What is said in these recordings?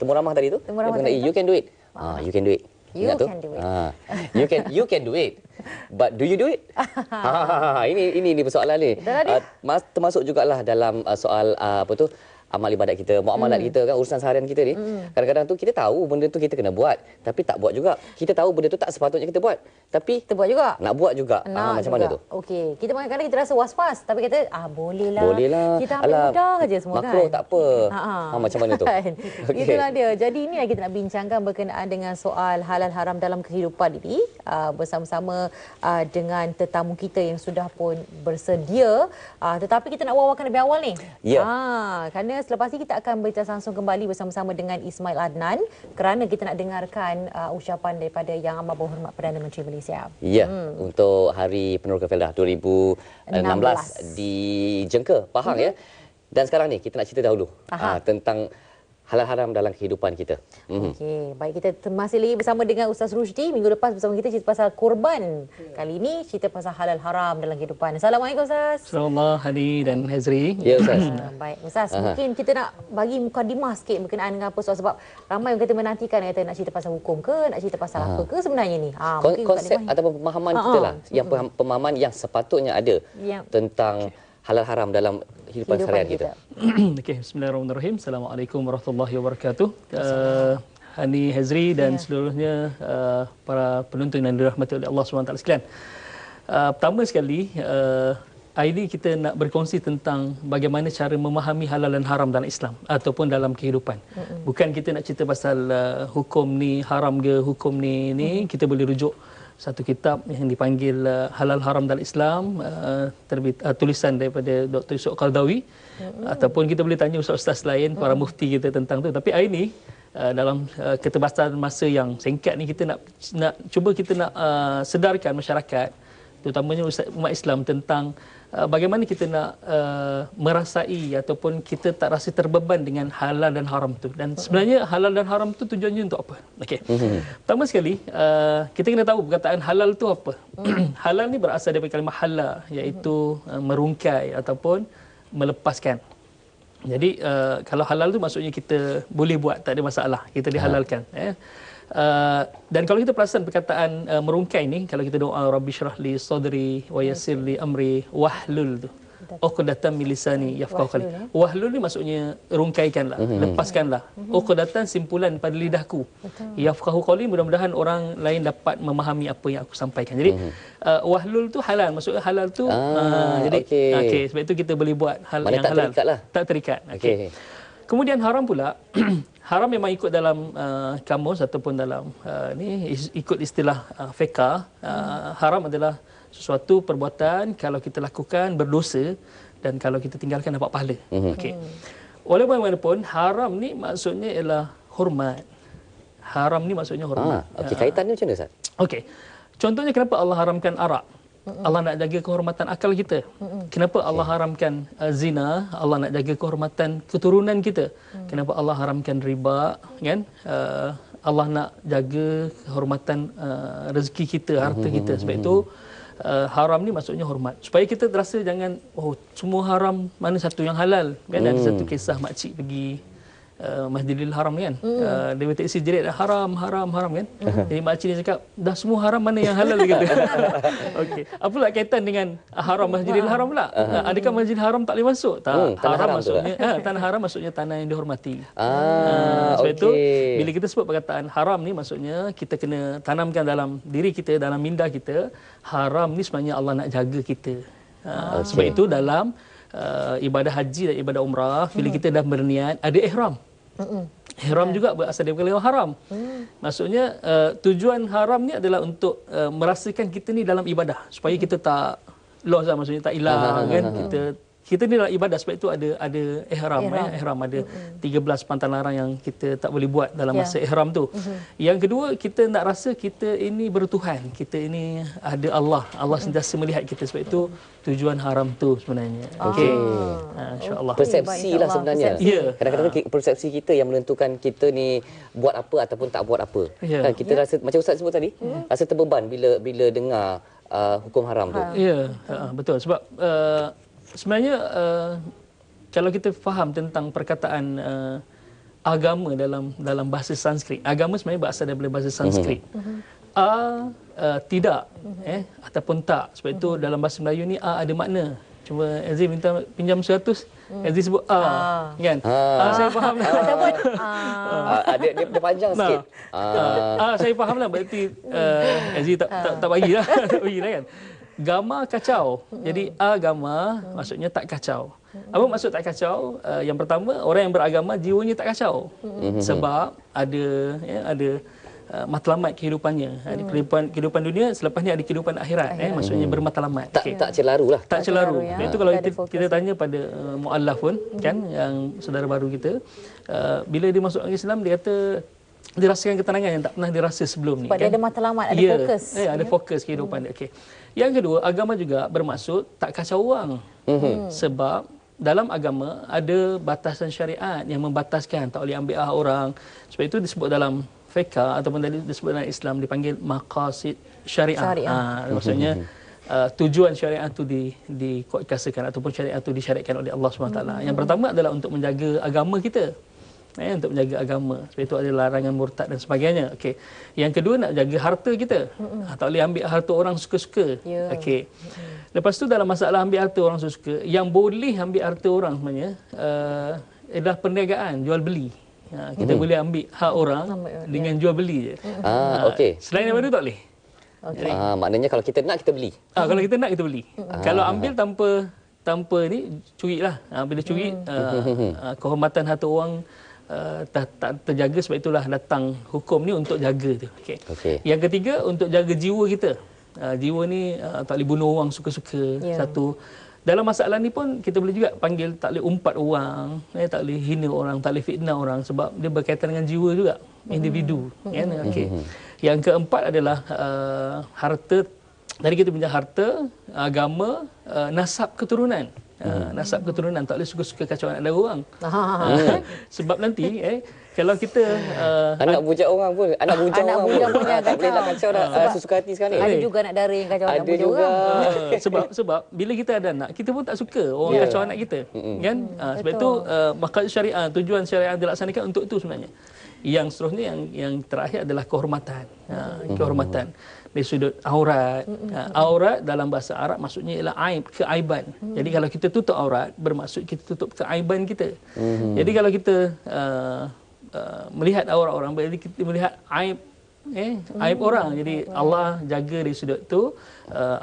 Temu ramah tadi tu. Temu ramah tadi You can do it. You can do it. You Ingat can do it. You can do it. But do you do it? Ini persoalan ni. Termasuk jugalah dalam soal apa tu, amal ibadat kita, muamalat kita kan, urusan seharian kita ni. Kadang-kadang tu kita tahu benda tu kita kena buat, tapi tak buat juga. Kita tahu benda tu tak sepatutnya kita buat, tapi kita buat juga. Nak buat juga. Macam mana tu? Okey, kita kadang-kadang kita rasa was-was, tapi kita bolehlah. Bolehlah. Kita ambil mudah saja semua kan. Makruh tak apa. Macam mana tu? Okay. Itulah dia. Jadi ini yang kita nak bincangkan berkenaan dengan soal halal haram dalam kehidupan ini bersama-sama dengan tetamu kita yang sudah pun bersedia. Tetapi kita nak wawarkan lebih awal ni. Ya. Kerana selepas ini kita akan berbincang langsung kembali bersama-sama dengan Ismail Adnan kerana kita nak dengarkan ucapan daripada Yang Amat Berhormat Perdana Menteri Malaysia. Ya, untuk Hari Peneroka Feldah 2016 di Jengka, Pahang ya. Dan sekarang ni kita nak cerita dahulu tentang halal haram dalam kehidupan kita. Okey, baik, kita masih lagi bersama dengan Ustaz Rushdi. Minggu lepas bersama kita cerita pasal kurban. Kali ini cerita pasal halal haram dalam kehidupan. Assalamualaikum Ustaz. Assalamualaikum Hani dan Hazri. Ya Ustaz. Baik Ustaz, mungkin kita nak bagi mukadimah sikit berkenaan dengan apa soal, sebab ramai yang kata menantikan, kata nak cerita pasal hukum ke, nak cerita pasal apa ke sebenarnya ni. Konsep atau pemahaman kita lah, yang pemahaman yang sepatutnya ada tentang halal haram dalam kehidupan seharian kita. Okey, bismillahirrahmanirrahim. Assalamualaikum warahmatullahi wabarakatuh. Hani, Hazri dan seluruhnya para penonton yang dirahmati oleh Allah SWT sekalian. Pertama sekali, hari ini kita nak berkongsi tentang bagaimana cara memahami halal dan haram dalam Islam ataupun dalam kehidupan. Bukan kita nak cerita pasal hukum ni haram ke, hukum ni kita boleh rujuk satu kitab yang dipanggil Halal Haram dalam Islam, tulisan daripada Dr. Yusof Qardawi, ataupun kita boleh tanya ustaz-ustaz lain, para mufti kita tentang tu. Tapi hari ini dalam keterbatasan masa yang singkat ni, kita nak cuba kita nak sedarkan masyarakat, terutamanya umat Islam, tentang bagaimana kita nak merasai ataupun kita tak rasa terbeban dengan halal dan haram tu. Dan sebenarnya halal dan haram tu tujuannya untuk apa? Okey. Pertama sekali, kita kena tahu perkataan halal tu apa. Halal ni berasal daripada kalimah halal, iaitu merungkai ataupun melepaskan. Jadi kalau halal tu maksudnya kita boleh buat, tak ada masalah, kita dihalalkan. Dan kalau kita perasan perkataan merungkai ni, kalau kita doa Rabbi syrah li sadri wa yassir li amri wahlul tu, uqdatan min lisani yafqahu qawli. Wahlul ni maksudnya rungkaikanlah, lepaskanlah. Uqdatan simpulan pada lidahku. Yafqahu qawli, mudah-mudahan orang lain dapat memahami apa yang aku sampaikan. Jadi wahlul tu halal, maksudnya halal tu jadi okey, sebab itu kita boleh buat hal yang halal. Tak terikat. Okey. Kemudian haram pula, haram memang ikut dalam kamus ataupun dalam ikut istilah fiqh, haram adalah sesuatu perbuatan kalau kita lakukan berdosa dan kalau kita tinggalkan dapat pahala. Okey. Walaupun bagaimanapun, haram ni maksudnya ialah hormat. Haram ni maksudnya hormat. Okey, kaitannya macam mana Ustaz? Okey. Contohnya kenapa Allah haramkan arak? Allah nak jaga kehormatan akal kita. Kenapa Allah haramkan zina? Allah nak jaga kehormatan keturunan kita. Kenapa Allah haramkan riba? Kan? Allah nak jaga kehormatan rezeki kita, harta kita. Sebab itu haram ni maksudnya hormat. Supaya kita terasa jangan, semua haram, mana satu yang halal. Kan? Ada satu kisah makcik pergi Masjidil Haram kan. Dia berteksi jerit haram kan. Jadi makcik dia cakap, dah semua haram, mana yang halal, dia kata. Okey. Apa pula kaitan dengan haram Masjidil Haram pula? Adakah Masjidil Haram tak boleh masuk? Tak. Haram maksudnya tanah haram maksudnya tanah yang dihormati. Sebab itu bila kita sebut perkataan haram ni, maksudnya kita kena tanamkan dalam diri kita, dalam minda kita, haram ni sebenarnya Allah nak jaga kita. Sebab itu dalam ibadah haji dan ibadah umrah, bila kita dah berniat, ada ihram. Ihram juga berasal daripada haram. Maksudnya tujuan haram ni adalah untuk merasakan kita ni dalam ibadah, supaya kita tak lost lah, maksudnya tak hilang kan. Kita ni dalam ibadah, sebab itu ada ihram. Ihram ada 13 pantang larang yang kita tak boleh buat dalam masa ihram tu. Yang kedua, kita nak rasa kita ini bertuhan, kita ini ada Allah sentiasa melihat kita. Sebab itu tujuan haram tu sebenarnya. Okey. Insya-Allah. Persepsi lah sebenarnya. Kadang-kadang persepsi kita yang menentukan kita ni buat apa ataupun tak buat apa. Kan kita rasa macam Ustaz sebut tadi, rasa terbeban bila dengar hukum haram tu. Betul. Sebab sebenarnya kalau kita faham tentang perkataan agama dalam bahasa Sanskrit. Agama sebenarnya berasal daripada bahasa Sanskrit. Tidak ataupun tak. Sebab itu dalam bahasa Melayu ni ada makna. Cuma Aziz minta pinjam 100, Aziz sebut kan? Saya faham lah. Dia panjang sikit. Saya faham lah, berarti Aziz tak bagilah. Tak bagilah kan? Gama kacau. Jadi agama maksudnya tak kacau. Apa maksud tak kacau? Yang pertama, orang yang beragama jiwanya tak kacau. Sebab ada matlamat kehidupannya. Ada kehidupan dunia, selepas ni ada kehidupan akhirat. Maksudnya bermatlamat. Tak celaru lah. Tak celaru. Itu kalau kita tanya pada muallaf pun, kan, yang saudara baru kita, bila dia masuk Islam, dia kata dia rasakan ketenangan yang tak pernah dirasa sebelum ni. Sebab dia ada matlamat, ada fokus. Ada fokus kehidupan dia. Okay. Yang kedua, agama juga bermaksud tak kacau orang. Sebab dalam agama ada batasan syariat yang membataskan, tak boleh ambil hak orang. Sebab itu disebut dalam fiqh ataupun disebut dalam Islam dipanggil maqasid syariah. Maksudnya tujuan syariat itu dikuatkuasakan ataupun syariat itu disyariatkan oleh Allah SWT. Yang pertama adalah untuk menjaga agama kita. Untuk menjaga agama. Sebab itu ada larangan murtad dan sebagainya. Okey. Yang kedua, nak jaga harta kita. Tak boleh ambil harta orang suka-suka. Okey. Lepas tu dalam masalah ambil harta orang suka-suka, yang boleh ambil harta orang sebenarnya adalah perniagaan, jual beli. Kita boleh ambil hak orang dengan jual beli je. Okey. Selain daripada tu tak boleh. Maknanya kalau kita nak, kita beli. Kalau kita nak, kita beli. Kalau ambil tanpa ni, curi lah. Bila curi, kehormatan harta orang tak terjaga. Sebab itulah datang hukum ni untuk jaga tu. Yang ketiga, untuk jaga jiwa kita. Jiwa ni tak boleh bunuh orang suka-suka. Satu. Dalam masalah ni pun kita boleh juga panggil tak boleh umpat orang, tak boleh hina orang, tak boleh fitnah orang, sebab dia berkaitan dengan jiwa juga, individu. Yang keempat adalah harta. Tadi kita bincang harta, agama, nasab keturunan. Nasab keturunan, tak boleh suka-suka kacau anak dara orang. Sebab nanti kalau kita anak bujang orang pun, anak bujang orang pun tak boleh nak kacau sesuka hati sekali. Ada juga anak dara yang kacau anak bujang orang. Sebab bila kita ada anak, kita pun tak suka orang kacau anak kita. Kan? Sebab itu maqasid syariah, tujuan syariah dilaksanakan untuk itu sebenarnya. Yang seterusnya, yang terakhir adalah kehormatan. Kehormatan dari sudut aurat. Aurat dalam bahasa Arab maksudnya ialah aib, keaiban. Jadi kalau kita tutup aurat, bermaksud kita tutup keaiban kita. Jadi kalau kita melihat aurat orang, berarti kita melihat aib aib orang. Jadi Allah jaga dari sudut tu.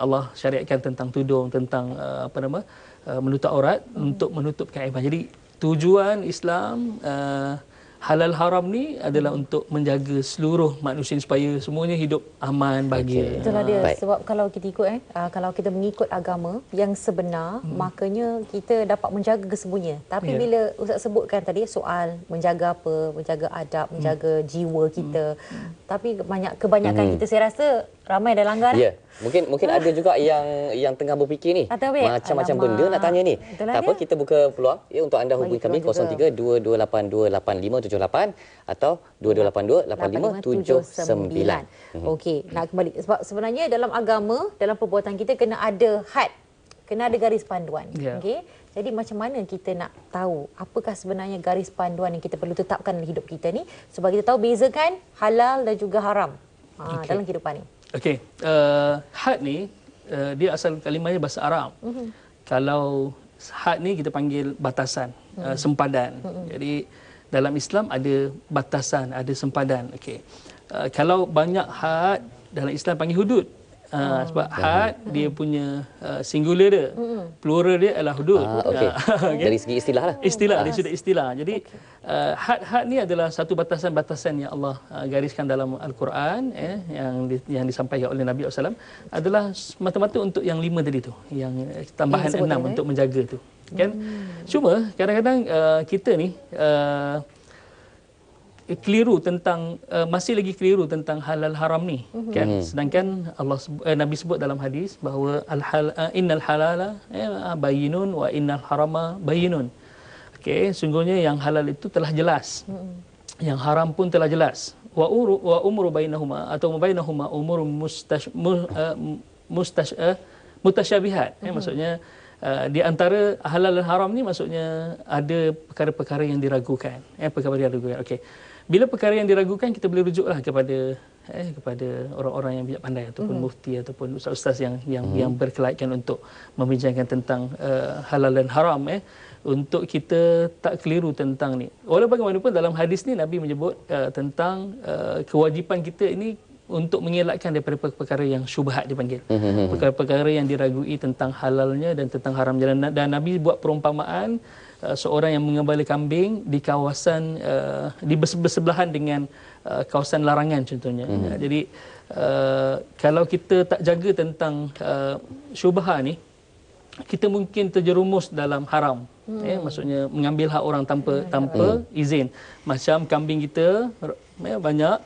Allah syariatkan tentang tudung, tentang menutup aurat untuk menutup keaiban. Jadi tujuan Islam halal haram ni adalah untuk menjaga seluruh manusia supaya semuanya hidup aman, bahagia. Itulah dia. Sebab kalau kita ikut kalau kita mengikut agama yang sebenar, makanya kita dapat menjaga kesemuanya. Tapi bila Ustaz sebutkan tadi soal menjaga apa, menjaga adab, menjaga jiwa kita. Tapi kebanyakan kita, saya rasa ramai dah langgar. Mungkin ada juga yang tengah berfikir ni. Macam-macam benda nak tanya ni. Tak apa, kita buka peluang untuk anda hubungi kami 03-2282-8578 atau 2282-8579. Okey, nak kembali. Sebab sebenarnya dalam agama, dalam perbuatan kita kena ada had, kena ada garis panduan. Okey. Jadi macam mana kita nak tahu apakah sebenarnya garis panduan yang kita perlu tetapkan dalam hidup kita ni, supaya kita tahu bezakan halal dan juga haram dalam kehidupan ni. Okey, had ni dia asal kalimahnya bahasa Arab. Kalau had ni kita panggil batasan, sempadan. Jadi dalam Islam ada batasan, ada sempadan. Okey. Kalau banyak had, dalam Islam panggil hudud. Sebab had dia punya singular dia, plural dia adalah hudud. Dari segi istilah lah. Istilah, dia sudah istilah. Jadi had ni adalah satu batasan-batasan yang Allah gariskan dalam Al-Quran, yang disampaikan oleh Nabi SAW, adalah mata-mata untuk yang 5 tadi tu, yang tambahan 6 untuk menjaga tu. Kan? Cuma kadang-kadang kita ni keliru tentang masih lagi keliru tentang halal haram ni, kan? Sedangkan Nabi sebut dalam hadis bahawa innal halala bayyinun wa innal harama bayyinun. Okey, sungguhnya yang halal itu telah jelas. Yang haram pun telah jelas. Wa umru bainahuma atau bainahuma umur mutasyabihat. Maksudnya Di antara halal dan haram ni maksudnya ada perkara-perkara yang diragukan. Perkara yang diragukan. Okey. Bila perkara yang diragukan, kita boleh rujuklah kepada orang-orang yang bijak pandai ataupun mufti ataupun ustaz-ustaz yang berkelayakan untuk membincangkan tentang halal dan haram untuk kita tak keliru tentang ni. Walau bagaimanapun dalam hadis ni Nabi menyebut tentang kewajipan kita ini untuk mengelakkan daripada perkara yang syubhat dipanggil. Perkara-perkara yang diragui tentang halalnya dan tentang haramnya. Dan Nabi buat perumpamaan seorang yang mengembala kambing di kawasan di bersebelahan dengan kawasan larangan contohnya. Jadi kalau kita tak jaga tentang syubhat ni, kita mungkin terjerumus dalam haram. Maksudnya mengambil hak orang tanpa izin. Macam kambing kita banyak,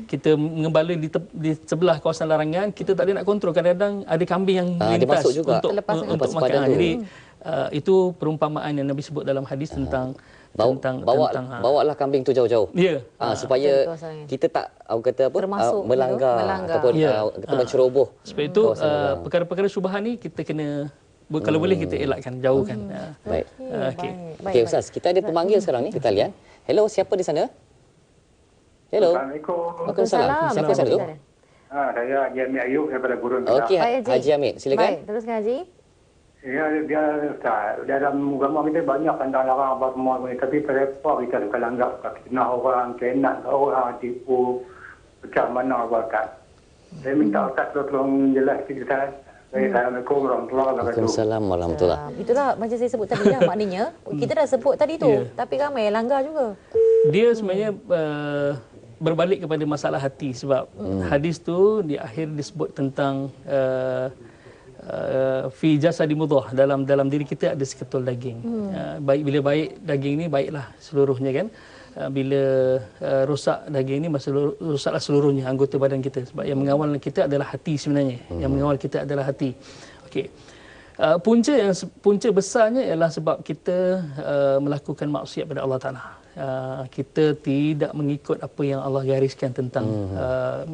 kita mengembala di sebelah kawasan larangan, kita tak ada nak kontrol. Kadang-kadang ada kambing yang lintas untuk makan. Jadi itu perumpamaan yang Nabi sebut dalam hadis tentang bawalah kambing tu jauh-jauh. Supaya kita tak kata apa melanggar ataupun kita menceroboh. Sebab itu perkara-perkara syubhat ni kita kena kalau boleh kita elakkan, jauhkan. Baik. Okey Ustaz, kita ada pemanggil sekarang ni, kita lihat. Hello, siapa di sana? Hello. Assalamualaikum. Waalaikumsalam. Siapa sana tu? Saya Haji Amir Ayub daripada Gurun. Okey, Haji Amir, silakan. Baik, teruskan Haji. Ya, dia Ustaz, dalam agama kita banyak tentang larang apa semua ni, tapi repot kita kalau anggap fitnah orang, kenat orang, tipu, macam mana bakat. Saya minta Ustaz tolong jelas sikit. Assalamualaikum warahmatullahi wabarakatuh. Waalaikumsalam warahmatullahi. Itulah macam saya sebut tadi lah, maknanya kita dah sebut tadi tu, tapi ramai yang langgar juga. Dia sebenarnya berbalik kepada masalah hati sebab hadis tu di akhir disebut tentang fi jasadi mudghah, dalam diri kita ada seketul daging. Bila baik daging ni baiklah seluruhnya kan. Bila rosak daging ni rosaklah seluruhnya anggota badan kita, sebab yang mengawal kita adalah hati sebenarnya. Yang mengawal kita adalah hati. Okey. Punca besarnya ialah sebab kita melakukan maksiat pada Allah Taala. Kita tidak mengikut apa yang Allah gariskan tentang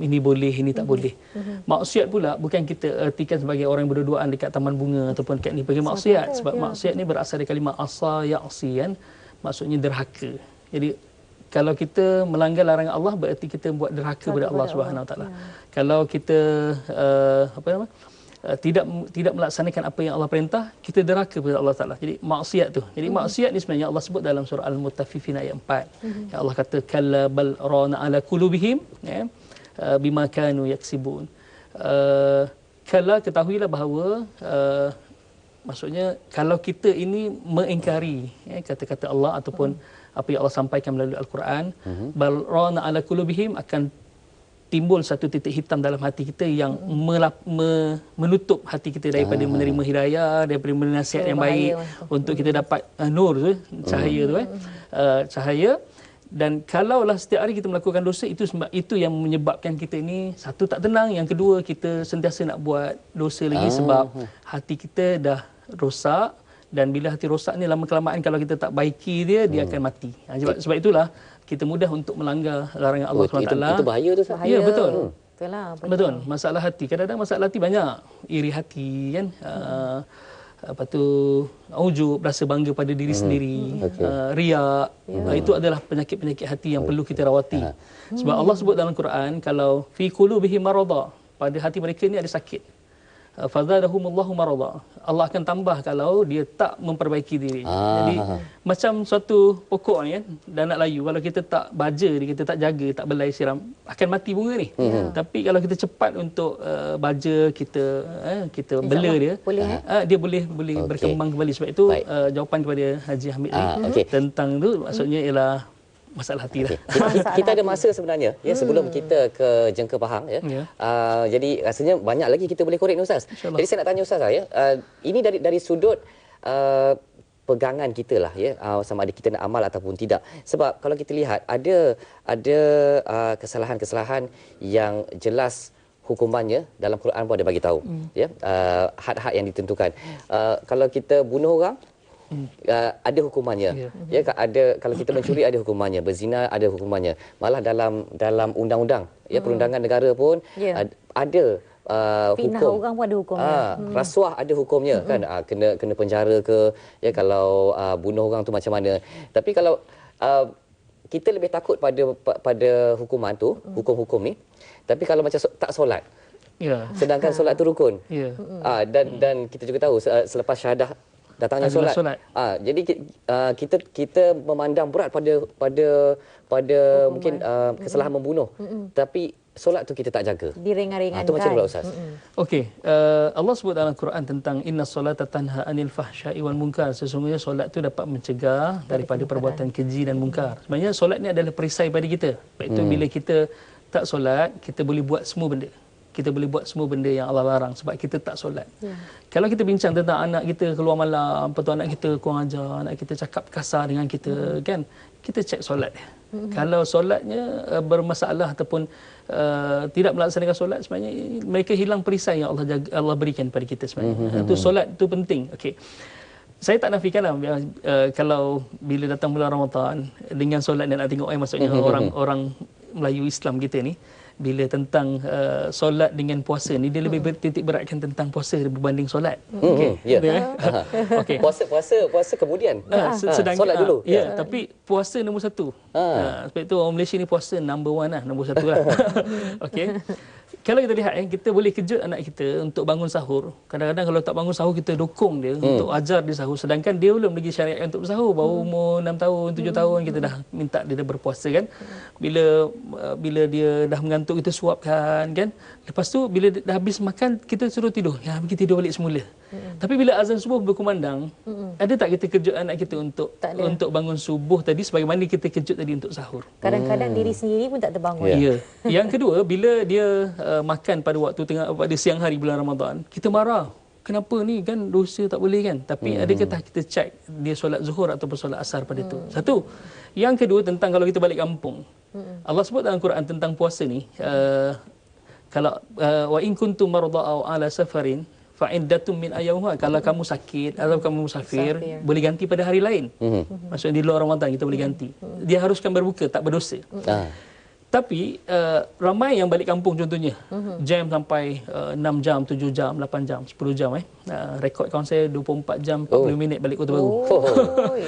ini boleh, ini tak boleh. Maksiat pula bukan kita ertikan sebagai orang yang berduaan dekat taman bunga ataupun dekat ni bagi maksiat. Sebab maksiat ni berasal dari kalimah asa ya'si kan, maksudnya derhaka. Jadi kalau kita melanggar larangan Allah, berarti kita buat derhaka kepada Allah Subhanahu Wa Taala. Kalau kita tidak melaksanakan apa yang Allah perintah, kita derhaka kepada Allah Taala. Jadi maksiat tu. Jadi maksiat ni sebenarnya Allah sebut dalam surah Al-Mutaffifin ayat 4. Yang Allah kata kalla bal rana ala qulubihim bima kanu yaksibun. Kalla, ketahuilah bahawa maksudnya kalau kita ini mengingkari kata-kata Allah ataupun apa yang Allah sampaikan melalui Al-Quran, bal rana ala qulubihim, akan timbul satu titik hitam dalam hati kita yang menutup hati kita daripada menerima hidayah, daripada menerima nasihat yang baik untuk kita dapat nur tu, cahaya tu cahaya. Dan kalaulah setiap hari kita melakukan dosa, itu yang menyebabkan kita ini satu tak tenang, yang kedua kita sentiasa nak buat dosa lagi sebab hati kita dah rosak. Dan bila hati rosak ni lama kelamaan kalau kita tak baiki dia akan mati. Sebab itulah kita mudah untuk melanggar larangan Allah SWT. Itu bahaya tu. Ya, betul. Betul. Masalah hati. Kadang-kadang masalah hati banyak. Iri hati kan. Apa tu, ujub, rasa bangga pada diri sendiri, riak. Itu adalah penyakit-penyakit hati yang perlu kita rawati. Sebab Allah sebut dalam Quran, kalau fi qulubihim marada, pada hati mereka ni ada sakit. Fazadahumullahu marada. Allah akan tambah kalau dia tak memperbaiki diri. Jadi macam suatu pokok ni kan, dan nak layu, kalau kita tak baja dia, kita tak jaga, tak belai siram, akan mati bunga ni. Tapi kalau kita cepat untuk baja, kita bela dia, dia boleh berkembang kembali. Sebab itu jawapan kepada Haji Hamid ni tentang tu maksudnya ialah masalah hati lah. Kita ada masa sebenarnya sebelum kita ke jengka Pahang jadi rasanya banyak lagi kita boleh korek ni Ustaz. Jadi saya nak tanya Ustaz ini dari sudut pegangan kita lah sama ada kita nak amal ataupun tidak. Sebab kalau kita lihat ada kesalahan-kesalahan yang jelas hukumannya dalam Quran pun ada bagi tahu had-had yang ditentukan. Kalau kita bunuh orang ada hukumannya. Kalau kita mencuri ada hukumannya, berzina ada hukumannya. Malah dalam undang-undang perundangan negara pun ada Fitnah hukum. orang pun ada hukumnya. Rasuah ada hukumnya kan. Kena penjara ke, ya, kalau bunuh orang tu macam mana. Tapi kalau kita lebih takut pada hukuman tu, hukum-hukum ni. Tapi kalau macam tak solat, Ya. sedangkan solat tu rukun. Ya. Dan kita juga tahu selepas syahadah datangnya Adalah solat. solat. Jadi kita memandang berat pada mungkin kesalahan membunuh. Tapi solat tu kita tak jaga. Diringan-ringankan. Itu macam pula Ustaz. Okey, Allah sebut dalam Quran tentang inna solata tanha anil fahsya'i wal munkar. Sesungguhnya solat tu dapat mencegah daripada perbuatan keji dan munkar. Sebenarnya solat ni adalah perisai pada kita. Baik itu bila kita tak solat, kita boleh buat semua benda. Kita boleh buat semua benda yang Allah larang sebab kita tak solat. Kalau kita bincang tentang anak kita keluar malam, betul anak kita kurang ajar, anak kita cakap kasar dengan kita, kan? Kita cek solat dia. Kalau solatnya bermasalah ataupun tidak melaksanakan solat, sebenarnya mereka hilang perisai yang Allah berikan pada kita sebenarnya. Itu solat tu penting. Okey. Saya tak nafikanlah kalau bila datang bulan Ramadan dengan solat dan nak tengok maksudnya orang Melayu Islam kita ni, bila tentang solat dengan puasa ni, dia lebih bertitik beratkan tentang puasa berbanding solat. Okey. Ya. Okey. Puasa kemudian. Sedangkan solat dulu. Ya, tapi puasa nombor satu. Sebab itu orang Malaysia ni puasa number one lah, nombor satu lah. Okey. Kalau kita lihat kita boleh kejut anak kita untuk bangun sahur. Kadang-kadang kalau tak bangun sahur, kita dokong dia untuk ajar dia sahur. Sedangkan dia belum lagi syariat untuk bersahur. Baru umur 6 tahun, 7 tahun kita dah minta dia dah berpuasa, kan. Bila dia dah mengantuk, kita suapkan, kan. Lepas tu bila dah habis makan, kita suruh tidur. Ya, pergi tidur balik semula. Tapi bila azan subuh berkumandang, ada tak kita kejut anak kita untuk bangun subuh tadi sebagaimana kita kejut tadi untuk sahur? Kadang-kadang diri sendiri pun tak terbangun. Ya. Yang kedua, bila dia makan pada pada siang hari bulan Ramadan, kita marah. Kenapa ni, kan dosa tak boleh, kan? Tapi adakah kita cek dia solat zuhur ataupun solat asar pada itu? Satu. Yang kedua, tentang kalau kita balik kampung. Allah sebut dalam Quran tentang puasa ni, kalau wa in kuntum marda aw ala safarin fa iddatum min ayyamin, kalau kamu sakit atau kamu musafir, boleh ganti pada hari lain. Maksudnya di luar Ramadan kita boleh ganti. Dia haruskan berbuka, tak berdosa. Tapi ramai yang balik kampung contohnya, jam sampai 6 jam, 7 jam, 8 jam, 10 jam. Rekod kawan saya 24 jam 40 minit balik Kota Baru.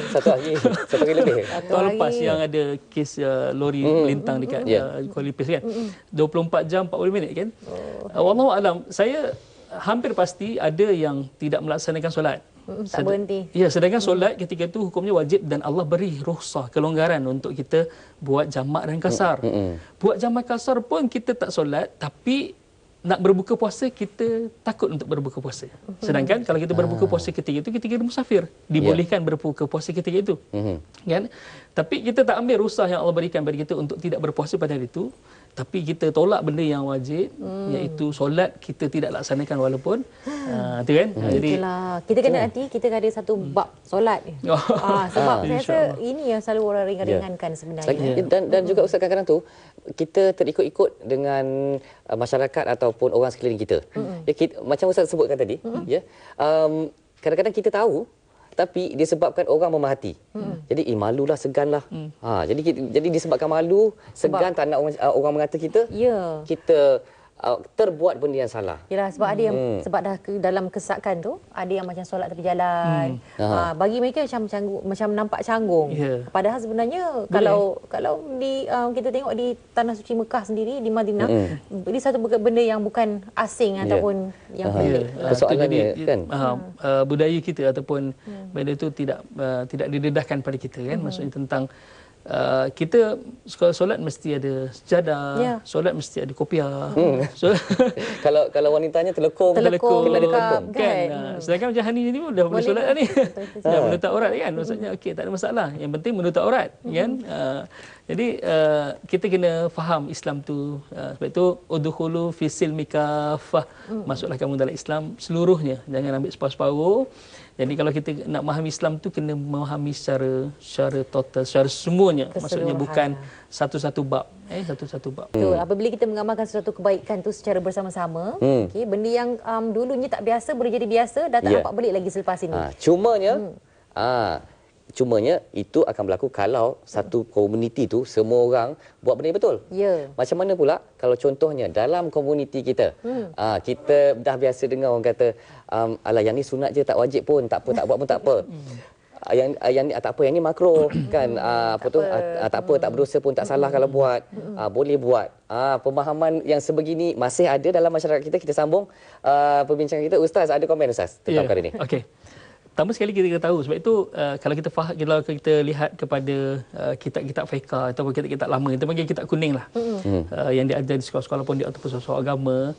Satu hari lebih. Tahun lepas yang ada kes lori melintang dekat Kuala Lumpur, kan. 24 jam 40 minit, kan. Wallahu alam, saya hampir pasti ada yang tidak melaksanakan solat. Tak berhenti. Ya, sedangkan solat ketika itu hukumnya wajib dan Allah beri rukhsah, kelonggaran untuk kita buat jamak dan kasar. Buat jamak kasar pun kita tak solat, tapi nak berbuka puasa kita takut untuk berbuka puasa. Sedangkan kalau kita berbuka puasa ketika itu, ketika kita musafir, dibolehkan berbuka puasa ketika itu. Kan? Tapi kita tak ambil rukhsah yang Allah berikan pada kita untuk tidak berpuasa pada hari itu. Tapi kita tolak benda yang wajib, iaitu solat kita tidak laksanakan walaupun itu, kan. Jadi itulah, kita kena nanti kita ada satu bab solat ni. Sebab saya rasa ini yang selalu orang ringan-ringankan sebenarnya. Dan juga Ustaz, kadang-kadang tu kita terikut-ikut dengan masyarakat ataupun orang sekeliling kita. Macam Ustaz sebutkan tadi, kadang-kadang kita tahu tapi disebabkan orang memerhati. Jadi malulah, seganlah. Jadi disebabkan malu, segan, tak nak orang mengata kita. Kita terbuat benda yang salah. Yalah, sebab ada yang sebab dah dalam kesakan tu ada yang macam solat tepi jalan. Bagi mereka macam nampak canggung. Padahal sebenarnya kalau di kita tengok di tanah suci Mekah sendiri, di Madinah, ini satu benda yang bukan asing ataupun yang pelik. Persoalannya, kan, budaya kita ataupun benda itu tidak didedahkan pada kita, kan. Maksudnya tentang kita solat mesti ada sejadah, solat mesti ada kopiah. Kalau wanitanya terlekung, kan. Sedangkan macam Hani ni pun dah boleh solat dah ni. Dah menutup aurat, kan. Maksudnya okey, tak ada masalah. Yang penting menutup aurat, kan. Jadi kita kena faham Islam tu. Sebab itu udkhulu fi silmi kafah. Masuklah kamu dalam Islam seluruhnya, jangan ambil separuh-separuh. Jadi kalau kita nak memahami Islam tu, kena memahami secara total, secara semuanya. Maksudnya bukan satu-satu bab. Satu-satu bab. Betul. Apabila kita mengamalkan sesuatu kebaikan tu secara bersama-sama, benda yang dulunya tak biasa boleh jadi biasa, dah tak nampak pelik lagi selepas ini. Cumanya Cumanya itu akan berlaku kalau satu komuniti tu semua orang buat benda yang betul. Ya. Macam mana pula kalau contohnya dalam komuniti kita, kita dah biasa dengar orang kata, alah yang ni sunat je tak wajib pun, tak apa, tak buat pun tak apa. Yang ni tak apa, yang ni makro kan, tak apa, tak berdosa pun, tak salah kalau buat, boleh buat. Pemahaman yang sebegini masih ada dalam masyarakat kita. Kita sambung perbincangan kita. Ustaz, ada komen Ustaz tentang perkara ini? Okey. Pertama sekali kita tahu, sebab itu kalau kita faham, kalau kita lihat kepada kitab-kitab fiqh ataupun kitab-kitab lama, kita panggil kitab kuning lah, yang diajar di sekolah-sekolah pun ataupun sekolah agama,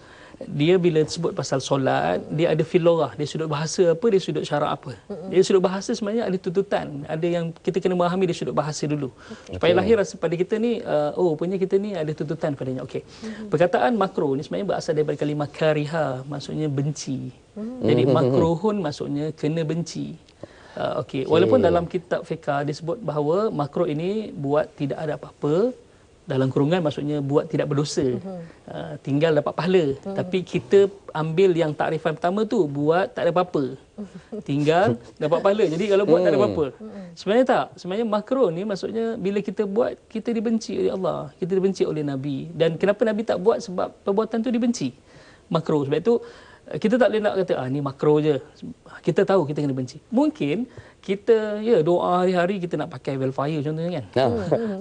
dia bila sebut pasal solat, dia ada filorah, dia sudut bahasa apa, dia sudut syarak apa. Dia sudut bahasa sebenarnya ada tuntutan, ada yang kita kena memahami dia sudut bahasa dulu. Supaya lahir rasa pada kita ni, rupanya kita ni ada tuntutan padanya. Okey. Perkataan makruh ni sebenarnya berasal daripada kalimah kariha, maksudnya benci. Jadi makruhun maksudnya kena benci. Okey. Walaupun dalam kitab fiqh disebut bahawa makruh ini buat tidak ada apa-apa, dalam kurungan maksudnya buat tidak berdosa, tinggal dapat pahala. Tapi kita ambil yang takrifan pertama tu, buat tak ada apa-apa, tinggal dapat pahala. Jadi kalau buat tak ada apa-apa, sebenarnya tak. Sebenarnya makruh ni maksudnya bila kita buat, kita dibenci oleh Allah, kita dibenci oleh Nabi. Dan kenapa Nabi tak buat? Sebab perbuatan tu dibenci, makruh. Sebab itu kita tak boleh nak kata ni makruh je. Kita tahu kita kena benci. Mungkin kita doa hari-hari kita nak pakai welfare contohnya kan.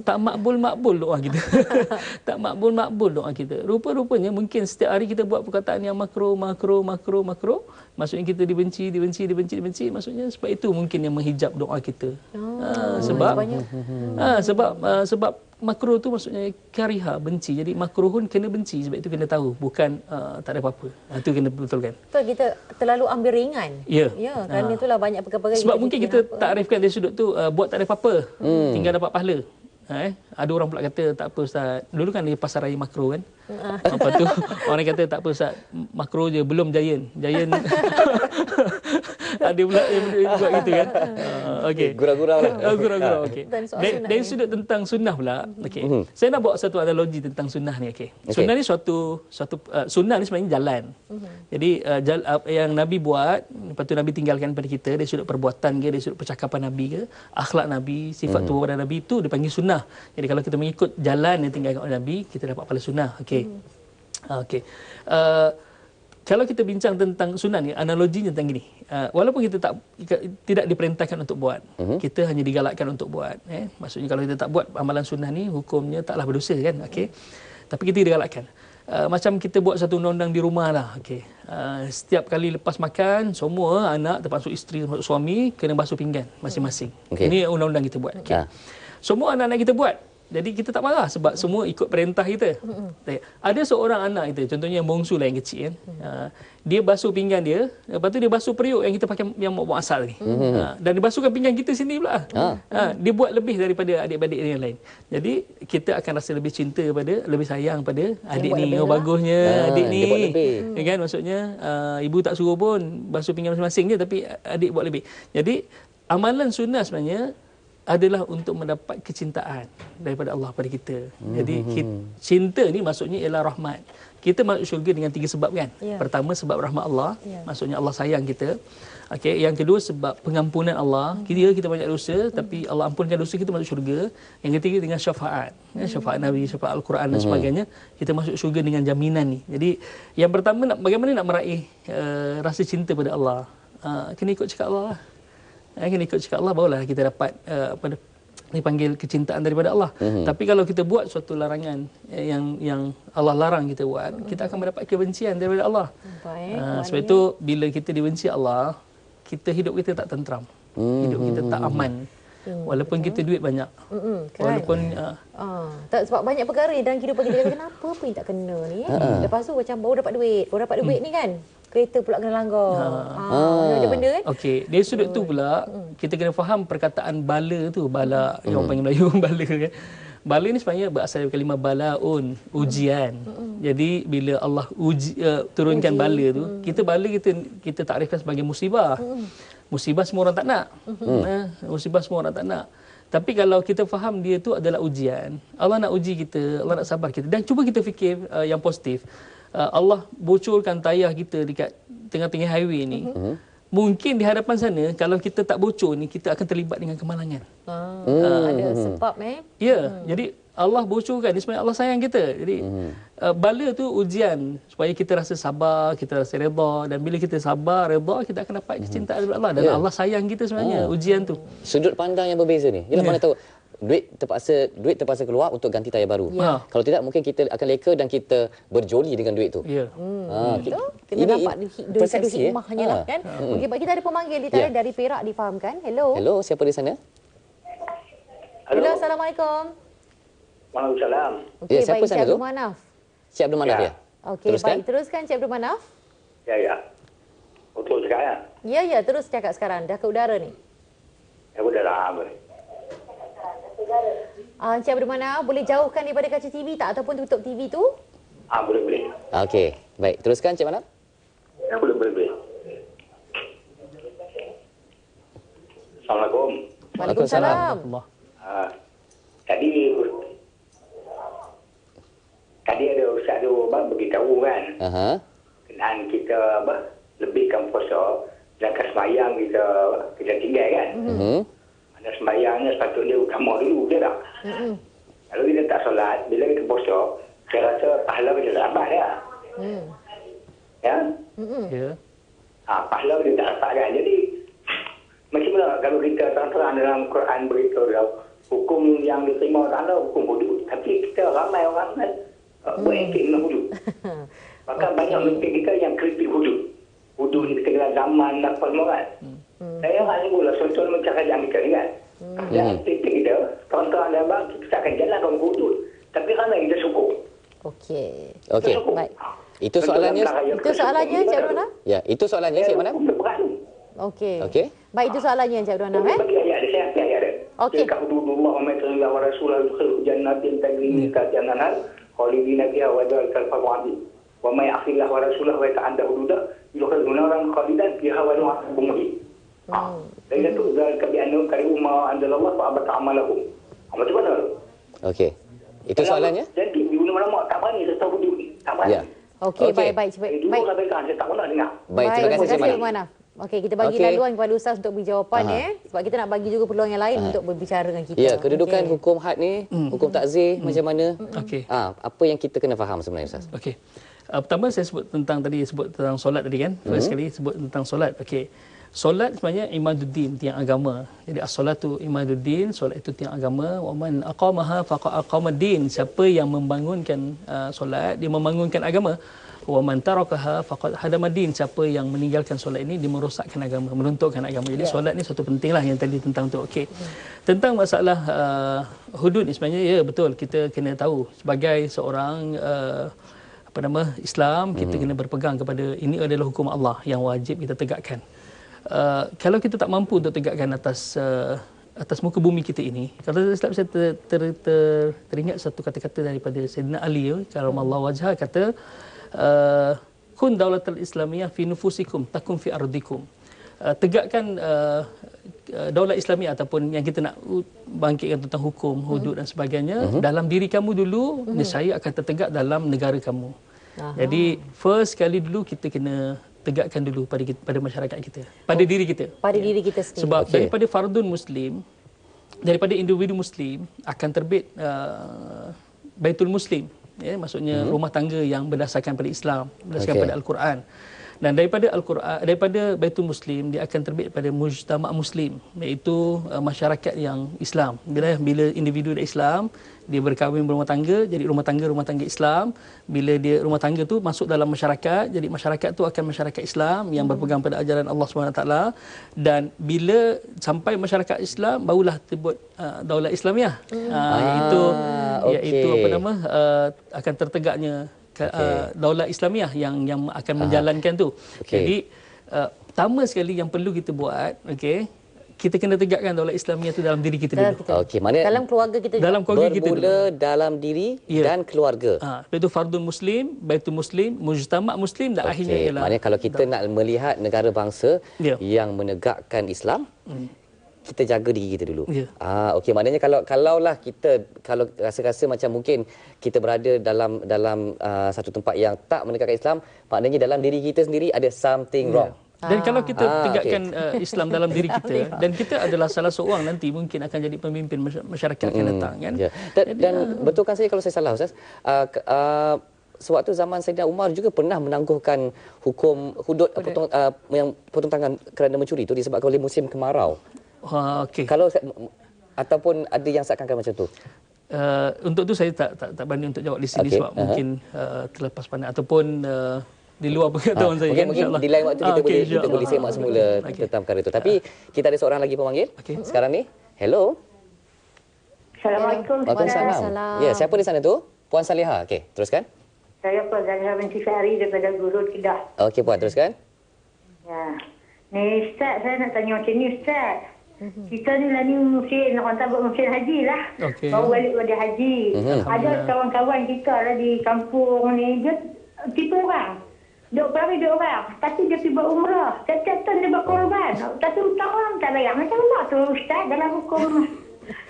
Tak makbul-makbul doa kita. Tak makbul-makbul doa kita. Rupa-rupanya mungkin setiap hari kita buat perkataan yang makruh. Maksudnya kita dibenci. Maksudnya sebab itu mungkin yang menghijab doa kita. Sebab makruh tu maksudnya kariha, benci. Jadi makruhun kena benci, sebab itu kena tahu, bukan tak ada apa-apa. Itu kena betulkan. Betul, kita terlalu ambil ringan. Ya. Kerana itulah banyak perkara-perkara. Sebab mungkin kita takrifkan dari sudut tu, buat tak ada apa-apa, tinggal dapat pahala. Ada orang pula kata tak apa Ustaz. Dulu kan di pasar raya makro kan. Lepas tu orang kata tak apa Ustaz, makro je, belum Giant. Ada pula yang buat gitu kan. Okey. Gurau-gurau lah. Gurau-gurau, okey. Dari sudut tentang sunnah pula, okey. Saya nak bawa satu analogi tentang sunnah ni, okey. Sunnah ni suatu sunnah ni sebenarnya jalan. Jadi yang Nabi buat, lepas tu Nabi tinggalkan pada kita, dari sudut perbuatan ke, dari sudut percakapan Nabi ke, akhlak Nabi, sifat tubuh badan Nabi, itu dipanggil sunnah. Jadi kalau kita mengikut jalan yang tinggalkan oleh Nabi, kita dapat pahala sunnah. Okey. Okey. Kalau kita bincang tentang sunnah ni, analoginya tentang gini. Walaupun kita tidak diperintahkan untuk buat, kita hanya digalakkan untuk buat. Maksudnya kalau kita tak buat amalan sunnah ni, hukumnya taklah berdosa kan. Okey. Tapi kita digalakkan. Macam kita buat satu undang-undang di rumah lah. Okey. Setiap kali lepas makan, semua anak, termasuk isteri, termasuk suami, kena basuh pinggan masing-masing. Ini undang-undang kita buat. Okay. Semua anak-anak kita buat. Jadi kita tak marah sebab semua ikut perintah kita. Ada seorang anak kita, contohnya yang bongsu lah, yang kecil kan. Dia basuh pinggan dia, lepas tu dia basuh periuk yang kita pakai yang buat asal ni. Dan dia basuhkan pinggan kita sini pula. Dia buat lebih daripada adik-adik yang lain. Jadi kita akan rasa lebih cinta pada, lebih sayang pada adik ni. Bagusnya adik ni. Kan maksudnya ibu tak suruh pun basuh pinggan masing-masing je, tapi adik buat lebih. Jadi amalan sunnah sebenarnya adalah untuk mendapat kecintaan daripada Allah pada kita. Jadi cinta ni maksudnya ialah rahmat. Kita masuk syurga dengan 3 sebab kan. Pertama sebab rahmat Allah, maksudnya Allah sayang kita. Okey, yang kedua sebab pengampunan Allah. Kita banyak dosa tapi Allah ampunkan dosa kita, masuk syurga. Yang ketiga dengan syafaat. Syafaat Nabi, syafaat Al-Quran dan sebagainya. Kita masuk syurga dengan jaminan ni. Jadi yang pertama bagaimana nak meraih rasa cinta pada Allah? Kena ikut cakap Allah lah. Kena ikut cakap Allah, barulah kita dapat dipanggil kecintaan daripada Allah. Tapi kalau kita buat suatu larangan yang Allah larang kita buat, kita akan mendapat kebencian daripada Allah. Sebab itu bila kita dibenci Allah, hidup kita tak tentram, hidup kita tak aman. Walaupun kita duit banyak. Walaupun sebab banyak perkara dalam kehidupan kita, kenapa apa yang tak kena ni. Lepas tu macam baru dapat duit ni kan, kereta pula kena langgar. Macam benda kan. Okey, dari sudut tu pula kita kena faham perkataan bala tu, bala yang orang panggil Melayu bala kan. Bala ni sebenarnya berasal dari kalimah balaun, ujian. Jadi bila Allah turunkan bala tu, bala kita takrifkan sebagai musibah. Musibah semua orang tak nak. Musibah semua orang tak nak. Tapi kalau kita faham dia tu adalah ujian, Allah nak uji kita, Allah nak sabar kita. Dan cuba kita fikir yang positif. Allah bocorkan tayar kita dekat tengah-tengah highway ni. mungkin di hadapan sana kalau kita tak bocor ni, kita akan terlibat dengan kemalangan. Ada sebab Ya, jadi Allah bocorkan, ni sebenarnya Allah sayang kita. Jadi bala tu ujian supaya kita rasa sabar, kita rasa redha, dan bila kita sabar, redha, kita akan dapat kecintaan daripada Allah, dan Allah sayang kita sebenarnya. Ujian tu. Sudut pandang yang berbeza ni. Yalah, mana tahu duit terpaksa keluar untuk ganti tayar baru. Kalau tidak mungkin kita akan leka dan kita berjoli dengan duit tu. Ya. Kena dapat dari satu persepsi, hikmahnya lah kan. Okey, baik, kita ada pemanggil di talian dari Perak, difahamkan. Hello. Hello, siapa di sana? Hello, Assalamualaikum. Waalaikumsalam. Okey, siapa baik, sana Cik tu? Abdul Manaf. Cik Abdul Manaf ya? Okey, baik, teruskan Cik Abdul Manaf. Ya. Betul sekarang. Ya, terus cakap sekarang. Dah ke udara ni. Ya, sudah lama. Encik Abdul Manaf, boleh jauhkan daripada kaca TV tak, ataupun tutup TV tu? Boleh. Okey, baik. Teruskan Cik Manaf. Ya, boleh. Assalamualaikum. Waalaikumsalam. Allah. Tadi ada ustaz tu beritahu kan, kenaan kita lebihkan puasa, sedangkan sembahyang kita tinggal kan. Mana sembahyangnya sepatutnya utama dulu, betul tak? Kalau kita tak solat, bila kita puasa, saya rasa pahala kita tak dapat ya. Ya? Ya. Pahala kita tak dapat kan. Jadi macam mana kalau kita terang-terang dalam Quran beritahu hukum yang diterima Allah hukum hudud, tapi kita ramai orang kan berekik dengan hudud. Bahkan banyak mimpi kita yang kritik hudud ni kena zaman apa semua kan. Saya kan pula contoh macam kerajaan kita ni kan, yang kritik kita terang-terang dan abang kita akan jalankan hudud, tapi ramai kita sokong. Okey. Baik. Itu soalannya. Cik Abdul Manaf? Ya, itu soalannya Cik Manaf. Okey. Baik, itu soalannya Cik Abdul Manaf. Bagi ayat dia, saya ayat dia. Okey. Tilka hududullah wa man yuti'i wa rasulahu yudkhilhu jannatin tajri min tahtiha al-anhar khalidina fiha wa dzalikal fawzul 'azim. Wa may ya'si Allah wa rasulahu wa yata'adda hududah yudkhilhu naran khalidan fiha wa lahu 'adzabun muhin. Dan itu dzalika bi annahum karihu ma anzalallahu fa abata 'amalahum. Macam mana? Okey. Itu soalannya? Jadi di ulama tak berani serta hudud ni. Tak berani. Ya. Okey, baik. Dulu saya tak pernah dengar. Baik, terima kasih Cik Manaf. Manaf. Okey, kita bagi laluan kepada Ustaz untuk beri jawapan sebab kita nak bagi juga peluang yang lain untuk berbicara dengan kita. Ya, kedudukan hukum had ni, hukum takzir macam mana? Okey. Apa yang kita kena faham sebenarnya Ustaz? Okey. Pertama saya sebut tentang solat tadi kan. First sekali sebut tentang solat. Okey. Solat sebenarnya imaduddin, tiang agama. Jadi as-solatu imaduddin, solat itu tiang agama. Wa man aqamaha faqad aqamaddin. Siapa yang membangunkan solat, dia membangunkan agama. Wa man tarakaha faqad hadamaddin. Siapa yang meninggalkan solat ini, dia merosakkan agama, meruntuhkan agama. Jadi solat ni satu pentinglah yang tadi tentang tu. Okey. Tentang masalah hudud ni sebenarnya ya betul, kita kena tahu sebagai seorang Islam, kita kena berpegang kepada ini adalah hukum Allah yang wajib kita tegakkan. Kalau kita tak mampu untuk tegakkan atas muka bumi kita ini, kalau saya teringat satu kata-kata daripada Sayyidina Ali karamallahu wajhah, kata kun daulatul islamiyah fi nufusikum takun fi ardikum. Tegakkan daulat Islamiah ataupun yang kita nak bangkitkan tentang hukum, hudud dan sebagainya dalam diri kamu dulu, nescaya akan tertegak dalam negara kamu. Jadi first kali dulu kita kena tegakkan dulu pada masyarakat kita, pada diri kita. Pada diri kita sendiri. Sebab daripada fardun muslim, daripada individu muslim akan terbit Baitul Muslim, ya, maksudnya rumah tangga yang berdasarkan pada Islam, berdasarkan pada Al-Quran. Dan daripada Al-Quran, daripada Baitul Muslim, dia akan terbit pada mujtama' muslim, iaitu masyarakat yang Islam. Bila individu Islam, dia berkahwin berumah tangga, jadi rumah tangga Islam. Bila dia rumah tangga tu masuk dalam masyarakat, jadi masyarakat tu akan masyarakat Islam yang berpegang pada ajaran Allah SWT. Dan bila sampai masyarakat Islam, barulah terbit daulat Islamiah, iaitu akan tertegaknya daulat Islamiah yang akan menjalankan tu. Jadi pertama sekali yang perlu kita buat, kita kena tegakkan daulat Islamiah tu dalam diri kita dulu. Maknanya dalam keluarga kita juga. Dalam keluarga kita dulu. Bermula dalam diri dan keluarga. Itu fardun muslim, baitul muslim, mujtama' muslim dan akhirnya ialah. Maknanya kalau kita nak melihat negara bangsa yang menegakkan Islam, kita jaga diri kita dulu. Okey, maknanya kalaulah kita rasa-rasa macam mungkin kita berada dalam satu tempat yang tak menegakkan Islam, maknanya dalam diri kita sendiri ada something wrong. Dan kalau kita tegakkan Islam dalam diri kita, Alhamdulillah. dan kita adalah salah seorang nanti mungkin akan jadi pemimpin masyarakat akan datang kan. Ya. Dan betulkan saya kalau saya salah Ustaz, sewaktu zaman Saidina Umar juga pernah menangguhkan hukum hudud yang potong tangan kerana mencuri itu disebabkan oleh musim kemarau. Okey. Kalau ataupun ada yang seakan-akan macam tu. Untuk tu saya tak berani untuk jawab di sini Okey, sebab mungkin terlepas pandang ataupun di luar pengetahuan saya. Mungkin InsyaAllah. di lain waktu kita Okey, kita insyaAllah. boleh semak semula tentang perkara itu. Tapi kita ada seorang lagi pemanggil. Sekarang ni. Hello. Assalamualaikum. Waalaikumsalam. Waalaikumsalam. Ya, siapa di sana tu? Puan Saliha. Okey, teruskan. Saya Puan Zahra binti Syahri daripada Gurun Kedah. Okey, Puan, teruskan. Ya. Ni Ustaz, saya nak tanya macam ni Ustaz. Kita ni lah ni musim, orang tak buat musim haji lah. Okey. Baru balik pada haji. Ada kawan-kawan kita lah di kampung ni, dia tipu orang. Duk pergi duk orang. Tapi dia pergi buat umrah. Setiap tahun dia buat korban. Tapi hutang orang tak bayar. Macam mana tu Ustaz dalam hukum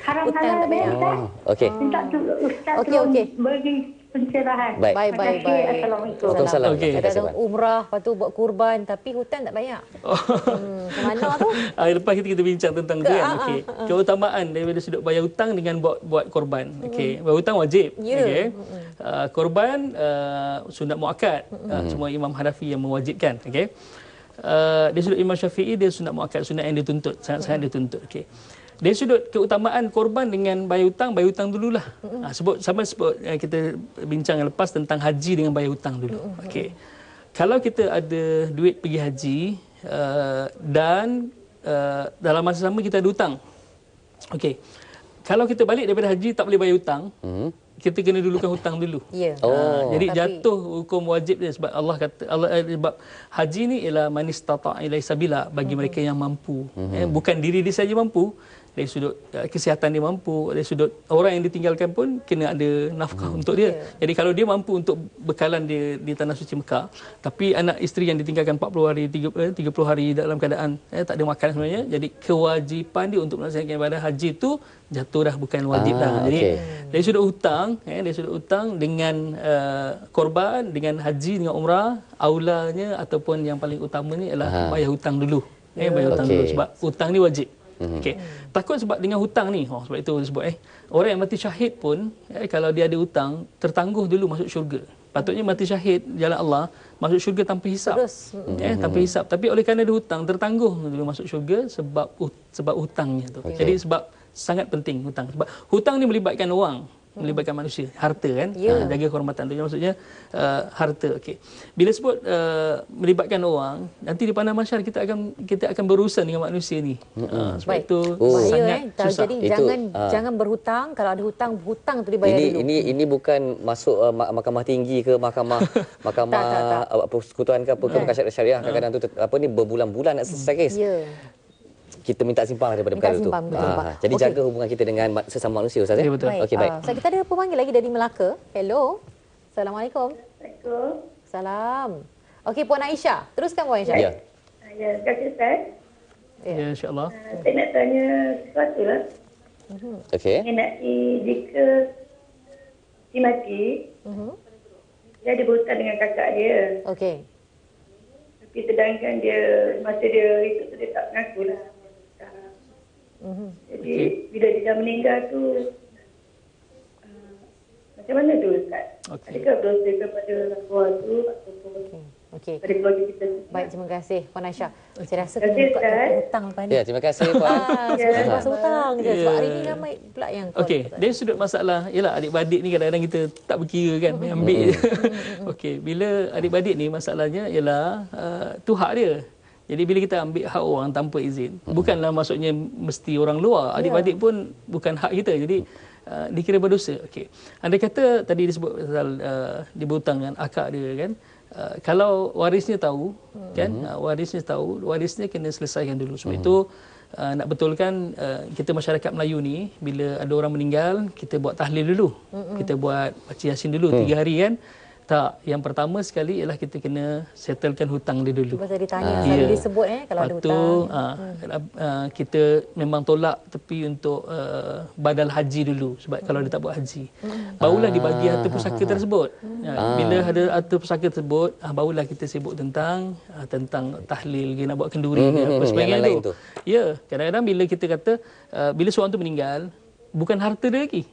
haram Hutang halal tak bayar. ni Ustaz? Okey. Minta tu Ustaz Okey, tolong okey. bagi pencerahan. Baik. Baik. Terima kasih. Assalamualaikum. Waalaikumsalam. Okey. Terima kasih, Ada Puan. umrah, lepas tu buat kurban tapi hutang tak bayar. Macam mana tu? Lepas kita bincang tentang tu kan. Okey. Keutamaan daripada sudut bayar hutang dengan buat korban. Okey. Bayar hutang wajib. Ya. Okey. Korban sunat muakkad. Semua Imam Hanafi yang mewajibkan. Okey. Dari sudut Imam Syafi'i dia sunat muakkad, sunat yang dituntut, sangat-sangat dituntut. Okey. Dari sudut keutamaan korban dengan bayar hutang dululah. Sebut kita bincang yang lepas tentang haji dengan bayar hutang dulu. Okey. Kalau kita ada duit pergi haji dan dalam masa sama kita ada hutang. Okey. Kalau kita balik daripada haji tak boleh bayar hutang, kita kena dulukan hutang dulu. Ya. Jadi Tapi- jatuh hukum wajib dia sebab Allah kata sebab haji ni ialah man istata'a ilaihi sabila bagi mereka yang mampu. Bukan diri dia saja mampu, dari sudut kesihatan dia mampu, dari sudut orang yang ditinggalkan pun kena ada nafkah untuk dia. Jadi kalau dia mampu untuk bekalan dia di tanah suci Mekah, tapi anak isteri yang ditinggalkan 40 hari 30 hari dalam keadaan tak ada makan sebenarnya, jadi kewajipan dia untuk melaksanakan ibadah haji itu jatuh dah, bukan wajib dah. Jadi dari sudut hutang dengan korban, dengan haji, dengan umrah, aulanya ataupun yang paling utamanya ialah bayar hutang dulu. Bayar hutang dulu sebab hutang ni wajib. Okey. Takut sebab dengan hutang ni, sebab itu disebut orang yang mati syahid pun kalau dia ada hutang tertangguh dulu masuk syurga. Patutnya mati syahid jalan Allah masuk syurga tanpa hisap. Terus. Tanpa hisap. Tapi oleh kerana ada hutang tertangguh dulu masuk syurga sebab hutangnya tu. Jadi sebab sangat penting hutang. Sebab hutang ni melibatkan orang, melibatkan manusia, harta kan. Jaga kehormatan tu maksudnya harta. Okey. Bila sebut melibatkan orang, nanti di pandang masyarakat kita akan berurusan dengan manusia ni. Sebab Baik. itu Bahaya sangat susah. Jadi Itu, jangan berhutang. Kalau ada hutang tu dibayar dulu. Ini bukan masuk mahkamah tinggi ke mahkamah persekutuan ke apa ke mahkamah syariah, kadang-kadang tu ni berbulan-bulan nak selesai kes. Ya. Kita minta simpan daripada perkara itu. simpan, betul, Pak. Jadi Okey. jaga hubungan kita dengan sesama manusia Ustaz. Ya, betul. Okey, baik. So, kita ada pemanggil lagi dari Melaka. Hello. Assalamualaikum. Assalamualaikum. Salam. Okey, Puan Aisyah. Teruskan Puan Aisyah. Ya. Ya, terima kasih Ustaz. Ya, insya-Allah. Saya nak tanya sesuatu lah. Okey. Mengenai jika si mati, dia ada berhutang dengan kakak dia. Okey. Tapi sedangkan dia, masa dia itu dia tak mengaku lah. Jadi bila dia dah meninggal tu, macam mana tu Ustaz? Okey. Adakah berdosa kepada arwah tu ataupun Okey. pada keluarga kita? Baik, terima kasih Puan Aisyah. Saya rasa Terima kena kasih, buka Ustaz. topik hutang lepas ni. Ya, terima kasih Puan. Sebenarnya pasal hutang je. Sebab hari ni ramai pula yang call. Okey, dari sudut masalah, ialah adik-beradik ni kadang-kadang kita tak berkira kan, ambil je. Okey, bila adik-beradik ni masalahnya ialah tu hak dia. Jadi bila kita ambil hak orang tanpa izin, bukanlah maksudnya mesti orang luar. Adik-beradik pun bukan hak kita. Jadi dikira berdosa. Okey. Andai kata tadi disebut pasal dia berhutang dengan akak dia kan. Kalau warisnya tahu kan, warisnya kena selesaikan dulu. Sebab itu nak betulkan kita masyarakat Melayu ni bila ada orang meninggal kita buat tahlil dulu. Kita buat baca Yasin dulu 3 hari kan. Tak, yang pertama sekali ialah kita kena settlekan hutang dia dulu. Pasal ditanya, selalu disebut kalau ada hutang. Kita memang tolak tepi untuk badal haji dulu sebab kalau dia tak buat haji. Barulah dibagi harta pusaka tersebut. Bila ada harta pusaka tersebut, barulah kita sibuk tentang tahlil, nak buat kenduri apa sebagainya tu. Ya, kadang-kadang bila kita kata bila seorang tu meninggal, bukan harta dia lagi.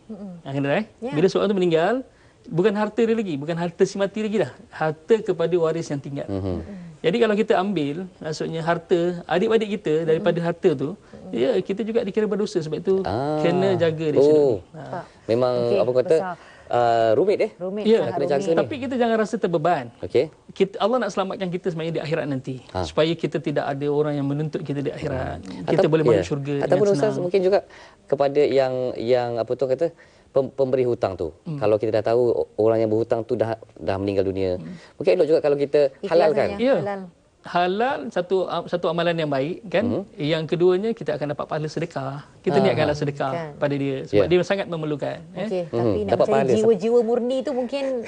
Bila seorang tu meninggal, bukan harta dia lagi, bukan harta si mati lagi dah. Harta kepada waris yang tinggal. Jadi kalau kita ambil, maksudnya harta adik-adik kita daripada harta tu, ya kita juga dikira berdosa. Sebab itu kena jaga dia sendiri. Memang apa kata rumit Rumit, ya, kena jaga ni. tapi kita jangan rasa terbeban. Okey. Allah nak selamatkan kita sebenarnya di akhirat nanti. Supaya kita tidak ada orang yang menuntut kita di akhirat. Kita boleh masuk syurga ataupun dengan Ustaz senang. mungkin juga kepada yang apa tu kata pemberi hutang tu. Kalau kita dah tahu orang yang berhutang tu dah meninggal dunia. Mungkin elok juga kalau kita halalkan. Ya. Halal satu amalan yang baik kan. Yang keduanya kita akan dapat pahala sedekah. Kita niatkanlah sedekah pada dia sebab dia sangat memerlukan. Okey, tapi nak Dapat cari pahala. jiwa-jiwa murni tu mungkin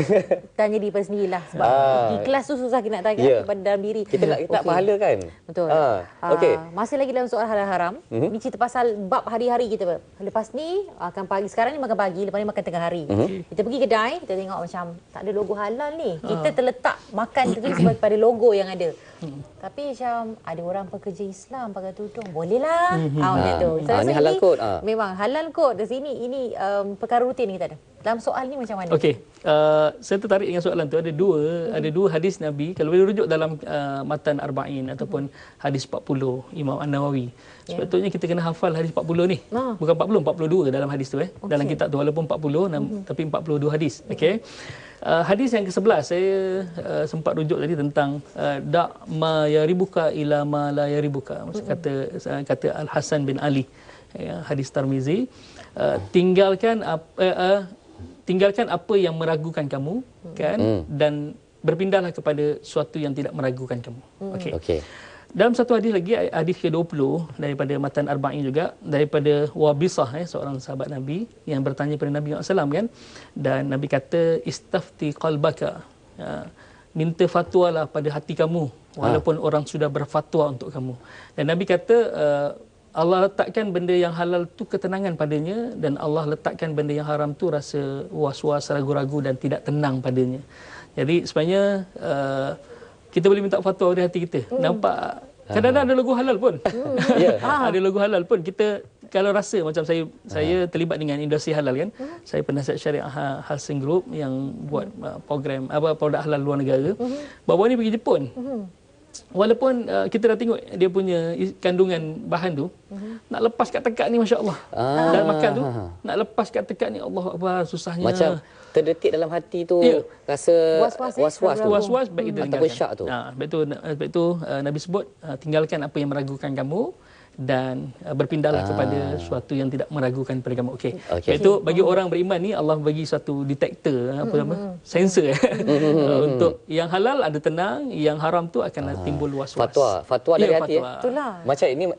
tanya diri sendirilah sebab ikhlas tu susah kita nak tahu pada dalam diri. Kita nak pahala kan. Betul. Okey. Masih lagi dalam soal halal haram. Ni cerita pasal bab hari-hari kita. Lepas ni akan pagi, sekarang ni makan pagi, lepas ni makan tengah hari. Kita pergi kedai, kita tengok macam tak ada logo halal ni. Kita terletak makan tu sebab pada logo yang ada. Tapi macam ada orang pekerja Islam pakai tudung, bolehlah. Macam tu. Ni halal kot. Memang halal kot di sini. Ini perkara rutin kita ada. Dalam soal ni macam mana? Okey, saya tertarik dengan soalan tu. Ada dua hadis Nabi. Kalau boleh rujuk dalam Matan Arba'in ataupun hadis 40 Imam An-Nawawi. Sepatutnya kita kena hafal hadis 40 ni. Bukan 40, 42 dalam hadis tu. Dalam kitab tu walaupun 40 tapi 42 hadis. Okey. Hadis yang ke-11 saya sempat rujuk tadi tentang da' ma yaribuka ila ma la yaribuka. Maksud kata Al-Hasan bin Ali. Hadis Tirmizi. Tinggalkan apa yang meragukan kamu kan dan berpindahlah kepada sesuatu yang tidak meragukan kamu. Okey. Dalam satu hadis lagi, hadis ke-20 daripada Matan Arba'in juga, daripada Wabisah, seorang sahabat Nabi yang bertanya kepada Nabi SAW kan, dan Nabi kata istafti qalbaka, minta fatwalah pada hati kamu walaupun orang sudah berfatwa untuk kamu. Dan Nabi kata Allah letakkan benda yang halal tu ketenangan padanya dan Allah letakkan benda yang haram tu rasa was-was, ragu-ragu dan tidak tenang padanya. Jadi sebenarnya kita boleh minta fatwa dari hati kita. Nampak kadang-kadang ada logo halal pun. Ada logo halal pun. Kita kalau rasa macam saya terlibat dengan industri halal kan. Saya penasihat syariah Halsing Group yang buat program produk halal luar negara. Baru ni pergi Jepun. Walaupun kita dah tengok dia punya kandungan bahan tu, nak lepas kat tekak ni masya-Allah. Dan makan tu nak lepas kat tekak ni Allah Akbar susahnya. Macam terdetik dalam hati tu rasa was-was baik kita ataupun tinggalkan. syak tu. Sebab itu Nabi sebut tinggalkan apa yang meragukan kamu dan berpindahlah kepada sesuatu yang tidak meragukan pada kamu. Okey. Itu bagi orang beriman ni Allah bagi satu detektor sensor untuk yang halal ada tenang, yang haram tu akan timbul was-was. Fatwa dari hati. Itulah. Macam ini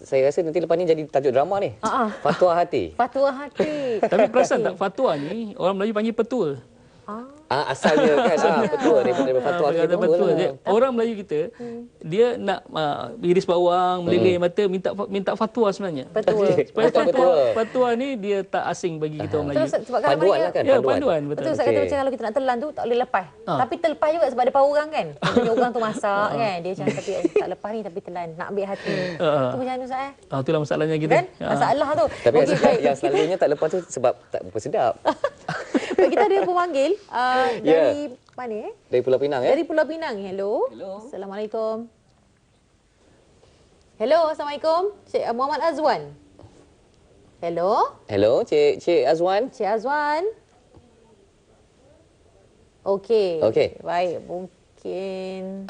saya rasa nanti lepas ni jadi tajuk drama ni. Fatwa hati. Fatwa hati. Tapi perasan tak fatwa ni orang Melayu panggil petua. Asalnya kan petua daripada fatwa kita petua. Orang Melayu kita dia nak iris bawang, meleleh mata minta fatwa sebenarnya. Supaya fatwa ni dia tak asing bagi kita orang Melayu. Sebab Panduan lah kan. Ya, panduan betul. Saya kata macam kalau kita nak telan tu tak boleh lepas. Tapi terlepas juga sebab ada power orang kan. Ada orang tu masak kan. Dia macam tapi tak lepas ni tapi telan. Nak ambil hati. Tu macam mana Ustaz itulah masalahnya kita. Kan? Masalah tu. Tapi yang selalunya tak lepas tu sebab tak berapa sedap. Baik, kita ada pemanggil dari mana Dari Pulau Pinang Dari Pulau Pinang. Hello. Assalamualaikum. Hello, Assalamualaikum. Cik Muhammad Azwan. Hello, Cik Azwan. Cik Azwan. Okey. Baik, mungkin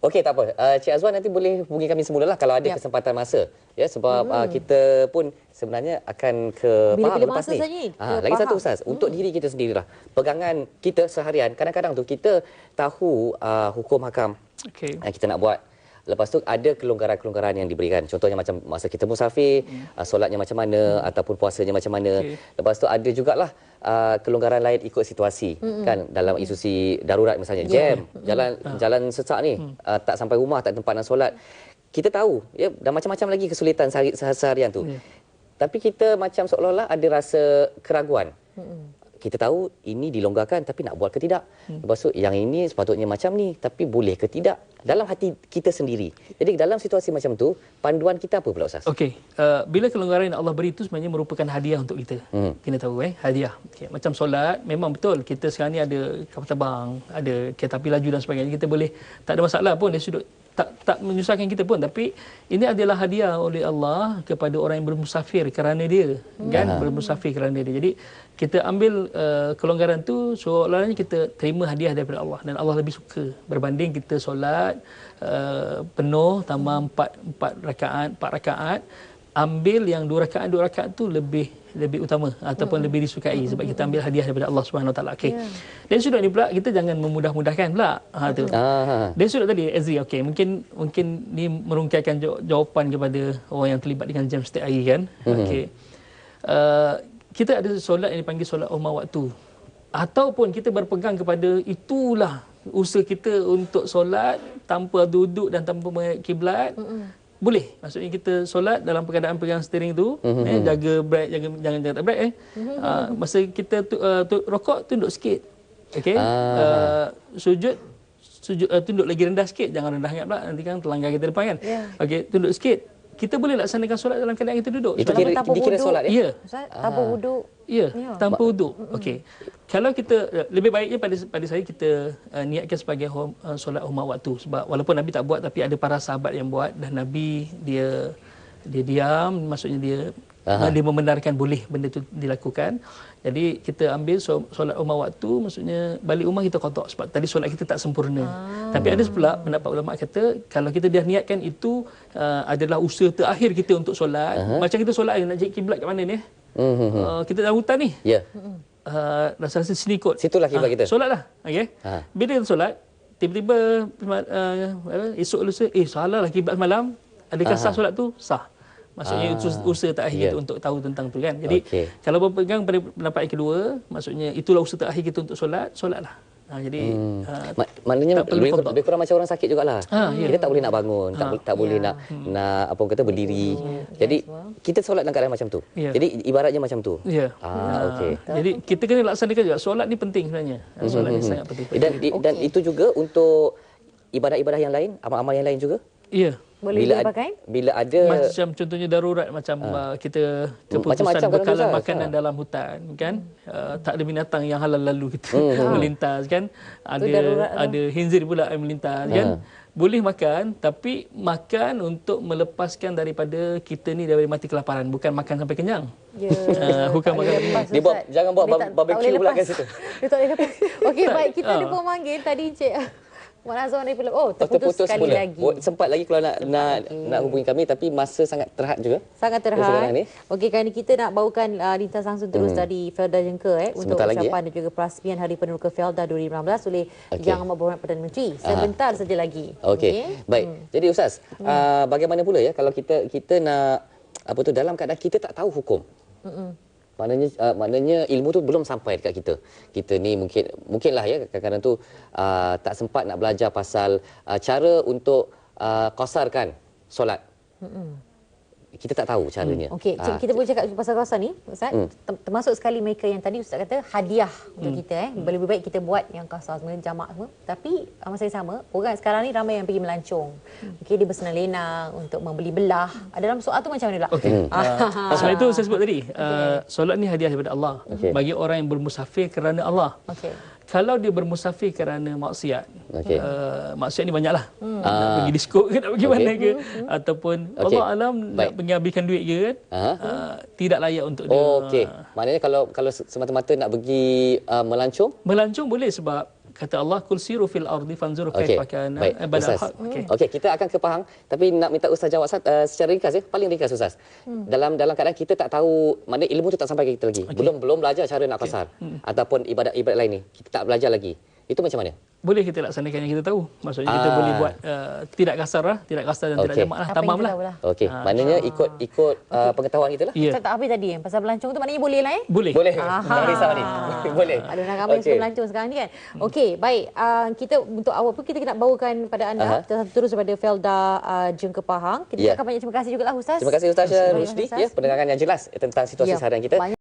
Okey, tak apa. Cik Azwan nanti boleh hubungi kami semulalah kalau ada kesempatan masa. Ya, sebab kita pun sebenarnya akan ke Pahang lepas ni. Lagi satu Ustaz, untuk diri kita sendirilah. Pegangan kita seharian, kadang-kadang tu kita tahu hukum hakam yang kita nak buat. Lepas tu ada kelonggaran-kelonggaran yang diberikan. Contohnya macam masa kita musafir, solatnya macam mana ataupun puasanya macam mana. Lepas tu ada jugalah kelonggaran lain ikut situasi kan, dalam institusi darurat misalnya jam, jalan sesak ni, tak sampai rumah, tak tempat nak solat. Kita tahu ya, dan macam-macam lagi kesulitan seharian tu. Tapi kita macam seolah-olah ada rasa keraguan. Kita tahu ini dilonggarkan tapi nak buat ke tidak. Lepas tu yang ini sepatutnya macam ni tapi boleh ke tidak dalam hati kita sendiri. Jadi dalam situasi macam tu, panduan kita apa pula Ustaz? Okey, bila kelonggaran yang Allah beri itu sebenarnya merupakan hadiah untuk kita. Kena tahu hadiah. Okay. Macam solat, memang betul kita sekarang ni ada kapal terbang, ada kereta api laju dan sebagainya. Kita boleh, tak ada masalah pun dari sudut tak menyusahkan kita pun, tapi ini adalah hadiah oleh Allah kepada orang yang bermusafir kerana dia, kan, bermusafir kerana dia. Jadi kita ambil kelonggaran tu seolah-olahnya kita terima hadiah daripada Allah, dan Allah lebih suka berbanding kita solat penuh tambah 4 rakaat, ambil yang 2 rakaat tu lebih utama ataupun lebih disukai sebab kita ambil hadiah daripada Allah Subhanahu Wa Taala. Okey. Dan sudut ni pula kita jangan memudah-mudahkan pula. Tu. Dan sudut tadi Azri, okey, mungkin ni merungkaikan jawapan kepada orang yang terlibat dengan jam setiap hari kan. Okey. Kita ada solat yang dipanggil solat umar waktu. Ataupun kita berpegang kepada itulah usaha kita untuk solat tanpa duduk dan tanpa menghadap kiblat. Boleh. Maksudnya kita solat dalam keadaan pegang steering tu, jaga brake, jangan tak brake. Masa kita rokok, tunduk sikit. Okey. Sujud tunduk lagi rendah sikit, jangan rendah sangat pula, nanti kan terlanggar kita depan kan. Okey, tunduk sikit. Kita boleh laksanakan solat dalam keadaan kita duduk. Itu dikira solat ya? Ustaz, tanpa wuduk. Ya, tanpa wuduk. Okey. Kalau kita, lebih baiknya pada saya kita niatkan sebagai solat umar waktu, sebab walaupun Nabi tak buat tapi ada para sahabat yang buat, dan Nabi dia diam, maksudnya dia membenarkan boleh benda itu dilakukan. Jadi kita ambil solat umar waktu, maksudnya balik rumah kita qada sebab tadi solat kita tak sempurna. Tapi ada pula pendapat ulama kata kalau kita dah niatkan itu adalah usaha terakhir kita untuk solat. Macam kita solat nak cari kiblat kat mana ni? Kita dalam hutan ni. Ya. Rasa-rasa sini kot. Situlah kiblat kita. Solatlah. Okey. Bila kita solat, tiba-tiba esok lusa, salah lah kiblat malam. Adakah sah solat tu? Sah. Maksudnya usaha terakhir kita untuk tahu tentang tu kan. Jadi kalau berpegang pada pendapat yang kedua, maksudnya itulah usaha terakhir kita untuk solatlah. Jadi maknanya lebih kurang macam orang sakit jugalah. Kita tak boleh nak bangun, tak boleh nak apa kata berdiri. Jadi kita solat dalam keadaan macam tu. Jadi ibaratnya macam tu. Okey. Jadi kita kena laksanakan juga. Solat ni penting sebenarnya. Solat ni sangat penting. Dan itu juga untuk ibadah-ibadah yang lain, amal-amal yang lain juga. Ya. Boleh dipakai? Bila ada macam contohnya darurat, macam kita keputusan bekalan makanan dalam hutan kan, tak ada binatang yang halal lalu kita melintas kan, ada khinzir pula yang melintas kan, boleh makan, tapi makan untuk melepaskan daripada kita ni daripada mati kelaparan, bukan makan sampai kenyang. Bukan makan dia jangan buat barbecue pula kat situ. Dia tak boleh lepas. Okey, baik, kita ada pemanggil tadi Encik Wan Azwan dari Pulau. Terputus sekali pula lagi. Sempat lagi kalau nak hubungi kami, tapi masa sangat terhad juga. Sangat terhad. Okey, kali ni kita nak bawakan lintas langsung terus dari Felda Jengka untuk ucapan dan juga perasmian Hari Peneroka Felda 2015 oleh Yang Amat Berhormat Perdana Menteri. Sebentar saja lagi. Okey. Baik. Jadi Ustaz, bagaimana pula ya kalau kita nak dalam keadaan kita tak tahu hukum. Maknanya ilmu tu belum sampai dekat kita. Kita ni mungkinlah ya kadang-kadang tu tak sempat nak belajar pasal cara untuk qasarkan solat. Kita tak tahu caranya. Okey, kita boleh cakap pasal kawasan ni, Ustaz. Termasuk sekali mereka yang tadi Ustaz kata hadiah untuk kita. Lebih baik kita buat yang kasar semua, jamak semua. Tapi masa yang sama, orang sekarang ni ramai yang pergi melancong. Okey, dia bersenang lenang untuk membeli belah. Dalam soal tu macam mana pula? Okey. Sebab itu saya sebut tadi, solat ni hadiah daripada Allah. Bagi orang yang bermusafir kerana Allah. Okey. Kalau dia bermusafir kerana maksiat, maksiat ni banyaklah. Nak pergi disko ke, nak pergi mana ke, ataupun Allah alam nak pergi habiskan duit ke kan, tidak layak untuk dia. Okey. Maknanya kalau semata-mata nak pergi melancong? Melancong boleh sebab kata Allah kul siru fil ardi fanzuru kaifa kana ibadal haq. Okey, kita akan ke Pahang, tapi nak minta Ustaz jawab secara ringkas paling ringkas Ustaz. Dalam keadaan kita tak tahu, maknanya ilmu tu tak sampai ke kita lagi. Belum belajar cara nak qasar ataupun ibadat lain ni. Kita tak belajar lagi. Itu macam mana? boleh kita laksanakan yang kita tahu. Maksudnya kita boleh buat tidak kasar dan tidak jamak lah, Apa yang tamam kita lah. tahu lah. Okey, maknanya ikut pengetahuan kita lah. Ya, Ustaz tak habis tadi pasal pelancong tu maknanya boleh lah boleh. Boleh. Aha. Tak risau ni. Boleh. Ada nak ramai okay. Pelancong sekarang ni kan. Okey, baik. Kita untuk awal pun kita nak bawakan pada anda terus daripada Felda Jengke Pahang. Kita akan banyak terima kasih jugalah Ustaz. Terima kasih Ustaz Rusdi ya, penerangan yang jelas tentang situasi seharian kita.